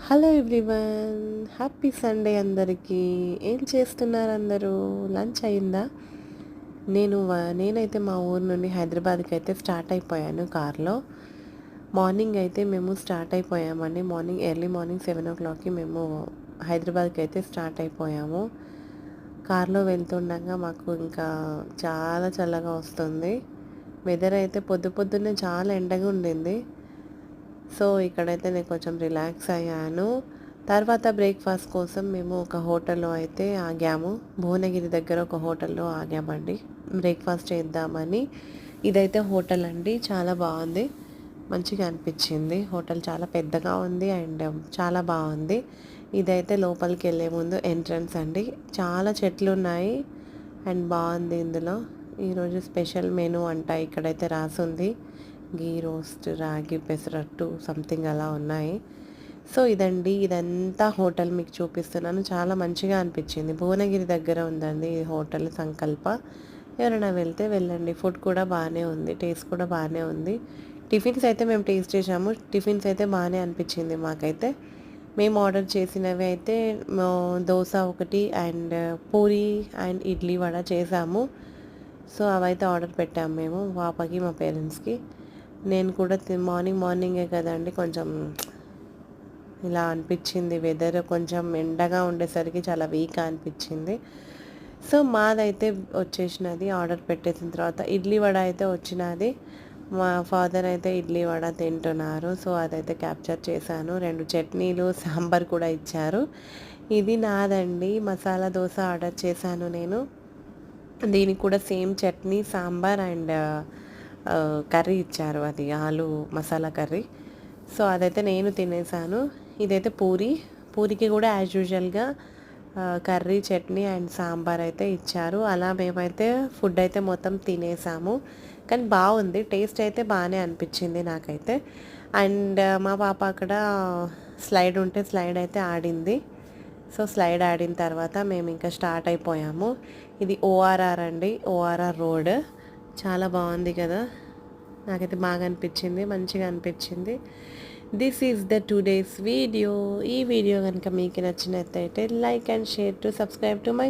Hello everyone, happy Sunday అందరికీ. ఏం చేస్తున్నారు అందరూ? లంచ్ అయిందా? నేనైతే మా ఊరు నుండి హైదరాబాద్కి అయితే స్టార్ట్ అయిపోయాను కార్లో. మార్నింగ్ అయితే మేము స్టార్ట్ అయిపోయామండి. ఎర్లీ మార్నింగ్ 7 o'clockకి మేము హైదరాబాద్కి అయితే స్టార్ట్ అయిపోయాము. కార్లో వెళ్తుండగా మాకు ఇంకా చాలా చల్లగా వస్తుంది. వెదర్ అయితే పొద్దున్నే చాలా ఎండగా ఉండింది. సో ఇక్కడైతే నేను కొంచెం రిలాక్స్ అయ్యాను. తర్వాత బ్రేక్ఫాస్ట్ కోసం మేము ఒక హోటల్లో అయితే ఆగాము. భువనగిరి దగ్గర ఒక హోటల్లో ఆగామండి బ్రేక్ఫాస్ట్ చేద్దామని. ఇదైతే హోటల్ అండి, చాలా బాగుంది, మంచిగా అనిపించింది. హోటల్ చాలా పెద్దగా ఉంది అండ్ చాలా బాగుంది. ఇదైతే లోపలికి వెళ్ళే ముందు ఎంట్రన్స్ అండి. చాలా చెట్లు ఉన్నాయి అండ్ బాగుంది. ఇందులో ఈరోజు స్పెషల్ మెనూ అంట ఇక్కడైతే రాసుంది. గీ రోస్ట్, రాగి పెసరట్టు సంథింగ్ అలా ఉన్నాయి. సో ఇదంతా హోటల్ మీకు చూపిస్తున్నాను. చాలా మంచిగా అనిపించింది. భువనగిరి దగ్గర ఉందండి ఈ హోటల్, సంకల్ప. ఎవరైనా వెళ్తే వెళ్ళండి. ఫుడ్ కూడా బాగానే ఉంది, టేస్ట్ కూడా బాగానే ఉంది. టిఫిన్స్ అయితే మేము టేస్ట్ చేసాము. టిఫిన్స్ అయితే బాగానే అనిపించింది మాకైతే. మేము ఆర్డర్ చేసినవి అయితే దోశ ఒకటి అండ్ పూరి అండ్ ఇడ్లీ వడ చేసాము. సో అవైతే ఆర్డర్ పెట్టాము మేము, పాపకి మా పేరెంట్స్కి. నేను కూడా మార్నింగే కదండి, కొంచెం ఇలా అనిపించింది. వెదర్ కొంచెం ఎండగా ఉండేసరికి చాలా వీక్గా అనిపించింది. సో మాదైతే వచ్చేసినది. ఆర్డర్ పెట్టేసిన తర్వాత ఇడ్లీ వడ అయితే వచ్చినది. మా ఫాదర్ అయితే ఇడ్లీ వడ తింటున్నారు. సో అదైతే క్యాప్చర్ చేశాను. 2 చట్నీలు, సాంబార్ కూడా ఇచ్చారు. ఇది నాదండి, మసాలా దోశ ఆర్డర్ చేశాను నేను. దీనికి కూడా same chutney, sambar and curry ఇచ్చారు, అది ఆలు మసాలా కర్రీ. సో అదైతే నేను తినేసాను. ఇదైతే పూరికి కూడా యాజ్ యూజువల్గా కర్రీ, చట్నీ అండ్ సాంబార్ అయితే ఇచ్చారు. అలా మేమైతే ఫుడ్ అయితే మొత్తం తినేసాము. కానీ బాగుంది, టేస్ట్ అయితే బాగానే అనిపించింది నాకైతే. అండ్ మా పాప అక్కడ స్లైడ్ ఉంటే స్లైడ్ అయితే ఆడింది. సో స్లైడ్ ఆడిన తర్వాత మేము ఇంకా స్టార్ట్ అయిపోయాము. ఇది ఓఆర్ఆర్ అండి, ఓఆర్ఆర్ రోడ్. చాలా బాగుంది కదా, నాకైతే బాగా అనిపించింది, మంచిగా అనిపించింది. This is the today's video. ఈ వీడియో కనుక మీకు నచ్చినట్టయితే like and share to subscribe to my